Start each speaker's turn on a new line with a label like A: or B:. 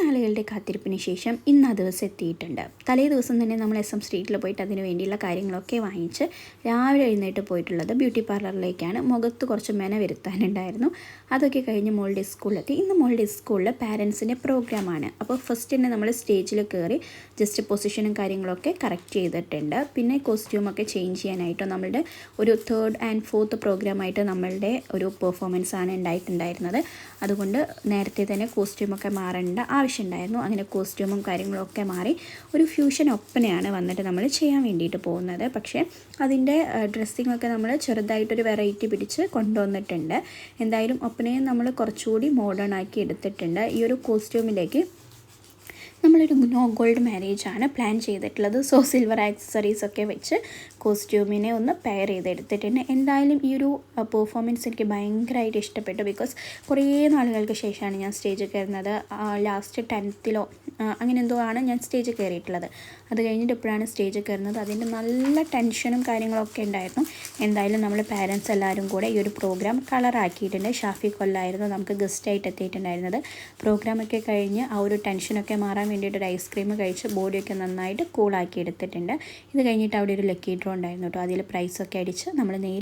A: നാളുകളുടെ കാത്തിരിപ്പിന് ശേഷം ഇന്ന് ആ ദിവസം എത്തിയിട്ടുണ്ട്. തലേ ദിവസം തന്നെ നമ്മൾ SM സ്ട്രീറ്റിൽ പോയിട്ട് അതിന് വേണ്ടിയുള്ള കാര്യങ്ങളൊക്കെ വാങ്ങിച്ച് രാവിലെ എഴുന്നേറ്റ് പോയിട്ടുള്ളത് ബ്യൂട്ടി പാർലറിലേക്കാണ്. മുഖത്ത് കുറച്ച് മെന വരുത്താനുണ്ടായിരുന്നു. അതൊക്കെ കഴിഞ്ഞ് മോളുടെ സ്കൂളിലെത്തി. ഇന്ന് മോളുടെ സ്കൂളിൽ പാരൻസിൻ്റെ പ്രോഗ്രാമാണ്. അപ്പോൾ ഫസ്റ്റ് തന്നെ നമ്മൾ സ്റ്റേജിൽ കയറി ജസ്റ്റ് പൊസിഷനും കാര്യങ്ങളൊക്കെ കറക്റ്റ് ചെയ്തിട്ടുണ്ട്. പിന്നെ കോസ്റ്റ്യൂമൊക്കെ ചേഞ്ച് ചെയ്യാനായിട്ട് നമ്മളുടെ ഒരു 3rd and 4th പ്രോഗ്രാമായിട്ട് നമ്മളുടെ ഒരു പെർഫോമൻസ് ആണ് ഉണ്ടായിട്ടുണ്ടായിരുന്നത്. അതുകൊണ്ട് നേരത്തെ തന്നെ കോസ്റ്റ്യൂമൊക്കെ മാറേണ്ട ആവശ്യമുണ്ടായിരുന്നു. അങ്ങനെ കോസ്റ്റ്യൂമും കാര്യങ്ങളൊക്കെ മാറി ഒരു ഫ്യൂഷൻ ഒപ്പനയാണ് വന്നിട്ട് നമ്മൾ ചെയ്യാൻ വേണ്ടിയിട്ട് പോകുന്നത്. പക്ഷേ അതിൻ്റെ ഡ്രസ്സിങ്ങൊക്കെ നമ്മൾ ചെറുതായിട്ടൊരു വെറൈറ്റി പിടിച്ച് കൊണ്ടുവന്നിട്ടുണ്ട്. എന്തായാലും ഒപ്പനയും നമ്മൾ കുറച്ചുകൂടി മോഡേൺ ആക്കി എടുത്തിട്ടുണ്ട്. ഈ ഒരു കോസ്റ്റ്യൂമിലേക്ക് നമ്മളൊരു നോ ഗോൾഡ് മാരേജാണ് പ്ലാൻ ചെയ്തിട്ടുള്ളത്. സിൽവർ ആക്സസറീസൊക്കെ വെച്ച് കോസ്റ്റ്യൂമിനെ ഒന്ന് പെയർ ചെയ്തെടുത്തിട്ടുണ്ട്. എന്തായാലും ഈ ഒരു പെർഫോമൻസ് എനിക്ക് ഭയങ്കരമായിട്ട് ഇഷ്ടപ്പെട്ടു. ബിക്കോസ് കുറേ നാളുകൾക്ക് ശേഷമാണ് ഞാൻ സ്റ്റേജിൽ കയറുന്നത്. ലാസ്റ്റ് 10th അങ്ങനെ എന്തോ ആണ് ഞാൻ സ്റ്റേജിൽ കയറിയിട്ടുള്ളത്. അത് കഴിഞ്ഞിട്ട് ഇപ്പോഴാണ് സ്റ്റേജിൽ കയറുന്നത്. അതിൻ്റെ നല്ല ടെൻഷനും കാര്യങ്ങളൊക്കെ ഉണ്ടായിരുന്നു. എന്തായാലും നമ്മൾ പാരൻസ് എല്ലാവരും കൂടെ ഈ ഒരു പ്രോഗ്രാം കളറാക്കിയിട്ടുണ്ട്. ഷാഫി കൊല്ലായിരുന്നു നമുക്ക് ഗസ്റ്റായിട്ട് എത്തിയിട്ടുണ്ടായിരുന്നത്. പ്രോഗ്രാമൊക്കെ കഴിഞ്ഞ് ആ ഒരു ടെൻഷനൊക്കെ മാറാൻ വേണ്ടിയിട്ട് ഒരു ഐസ്ക്രീം കഴിച്ച് ബോഡിയൊക്കെ നന്നായിട്ട് കൂളാക്കി എടുത്തിട്ടുണ്ട്. ഇത് കഴിഞ്ഞിട്ട് അവിടെ ഒരു ലക്കി ഡ്രോ ഉണ്ടായിരുന്നു കേട്ടോ. അതിൽ പ്രൈസൊക്കെ അടിച്ച് നമ്മൾ നേരെ